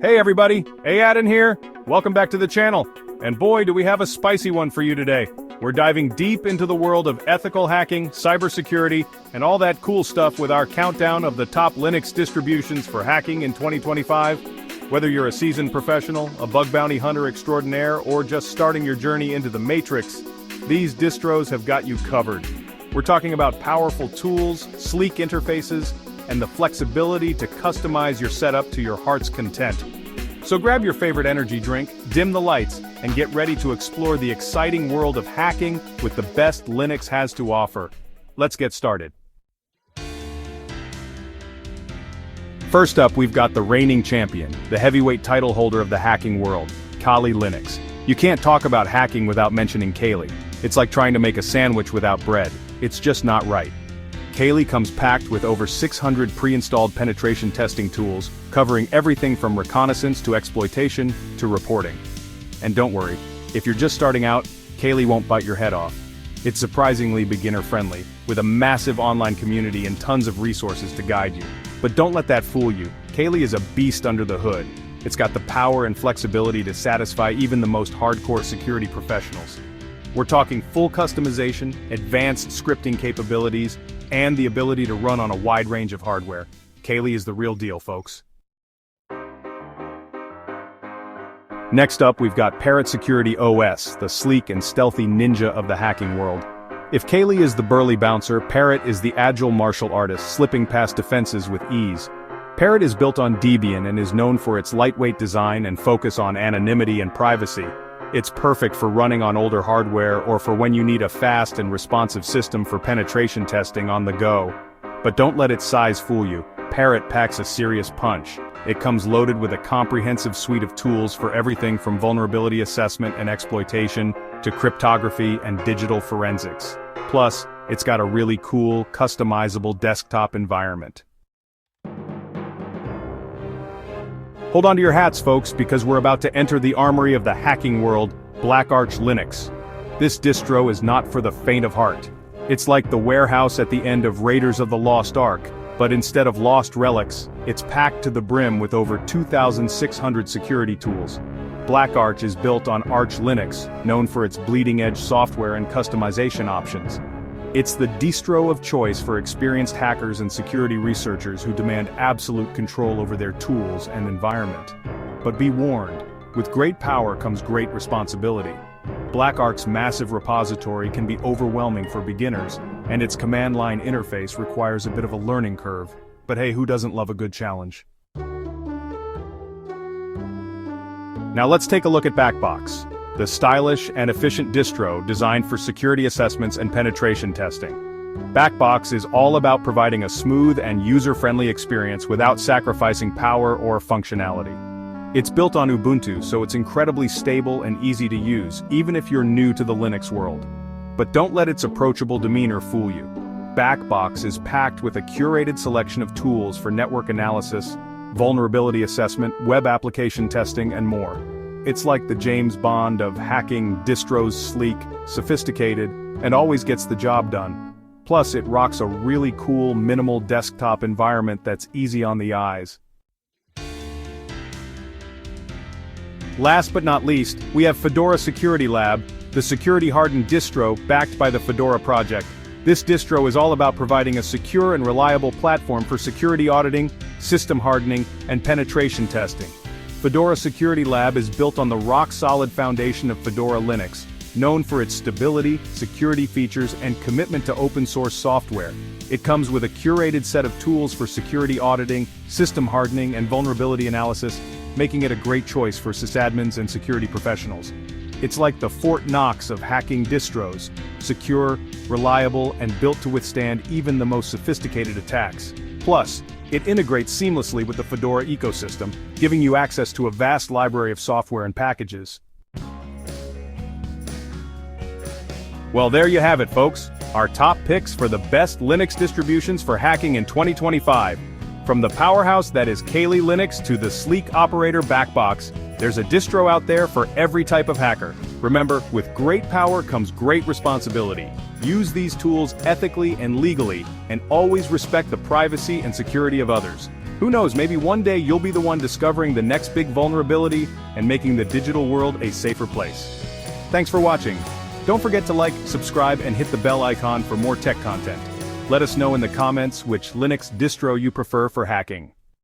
Hey everybody, Aadin here. Welcome back to the channel. And boy, do we have a spicy one for you today. We're diving deep into the world of ethical hacking, cybersecurity, and all that cool stuff with our countdown of the top Linux distributions for hacking in 2025. Whether you're a seasoned professional, a bug bounty hunter extraordinaire, or just starting your journey into the matrix, these distros have got you covered. We're talking about powerful tools, sleek interfaces, and the flexibility to customize your setup to your heart's content. So grab your favorite energy drink, dim the lights, and get ready to explore the exciting world of hacking with the best Linux has to offer. Let's get started. First up, we've got the reigning champion, the heavyweight title holder of the hacking world, Kali Linux. You can't talk about hacking without mentioning Kali. It's like trying to make a sandwich without bread. It's just not right. Kali comes packed with over 600 pre-installed penetration testing tools, covering everything from reconnaissance to exploitation to reporting. And don't worry, if you're just starting out, Kali won't bite your head off. It's surprisingly beginner-friendly, with a massive online community and tons of resources to guide you. But don't let that fool you. Kali is a beast under the hood. It's got the power and flexibility to satisfy even the most hardcore security professionals. We're talking full customization, advanced scripting capabilities, and the ability to run on a wide range of hardware. Kali is the real deal, folks. Next up, we've got Parrot Security OS, the sleek and stealthy ninja of the hacking world. If Kali is the burly bouncer, Parrot is the agile martial artist, slipping past defenses with ease. Parrot is built on Debian and is known for its lightweight design and focus on anonymity and privacy. It's perfect for running on older hardware or for when you need a fast and responsive system for penetration testing on the go. But don't let its size fool you. Parrot packs a serious punch. It comes loaded with a comprehensive suite of tools for everything from vulnerability assessment and exploitation to cryptography and digital forensics. Plus, it's got a really cool, customizable desktop environment. Hold on to your hats, folks, because we're about to enter the armory of the hacking world, BlackArch Linux. This distro is not for the faint of heart. It's like the warehouse at the end of Raiders of the Lost Ark, but instead of lost relics, it's packed to the brim with over 2,600 security tools. BlackArch is built on Arch Linux, known for its bleeding-edge software and customization options. It's the distro of choice for experienced hackers and security researchers who demand absolute control over their tools and environment. But be warned, with great power comes great responsibility. BlackArch's massive repository can be overwhelming for beginners, and its command line interface requires a bit of a learning curve. But hey, who doesn't love a good challenge? Now let's take a look at Backbox, the stylish and efficient distro designed for security assessments and penetration testing. Backbox is all about providing a smooth and user-friendly experience without sacrificing power or functionality. It's built on Ubuntu, so it's incredibly stable and easy to use, even if you're new to the Linux world. But don't let its approachable demeanor fool you. Backbox is packed with a curated selection of tools for network analysis, vulnerability assessment, web application testing, and more. It's like the James Bond of hacking, distros, sleek, sophisticated, and always gets the job done. Plus, it rocks a really cool, minimal desktop environment that's easy on the eyes. Last but not least, we have Fedora Security Lab, the security-hardened distro backed by the Fedora project. This distro is all about providing a secure and reliable platform for security auditing, system hardening, and penetration testing. Fedora Security Lab is built on the rock-solid foundation of Fedora Linux, known for its stability, security features, and commitment to open-source software. It comes with a curated set of tools for security auditing, system hardening, and vulnerability analysis, making it a great choice for sysadmins and security professionals. It's like the Fort Knox of hacking distros, secure, reliable, and built to withstand even the most sophisticated attacks. Plus, it integrates seamlessly with the Fedora ecosystem, giving you access to a vast library of software and packages. Well, there you have it, folks. Our top picks for the best Linux distributions for hacking in 2025. From the powerhouse that is Kali Linux to the sleek operator Backbox, there's a distro out there for every type of hacker. Remember, with great power comes great responsibility. Use these tools ethically and legally, and always respect the privacy and security of others. Who knows, maybe one day you'll be the one discovering the next big vulnerability and making the digital world a safer place. Thanks for watching. Don't forget to like, subscribe, and hit the bell icon for more tech content. Let us know in the comments which Linux distro you prefer for hacking.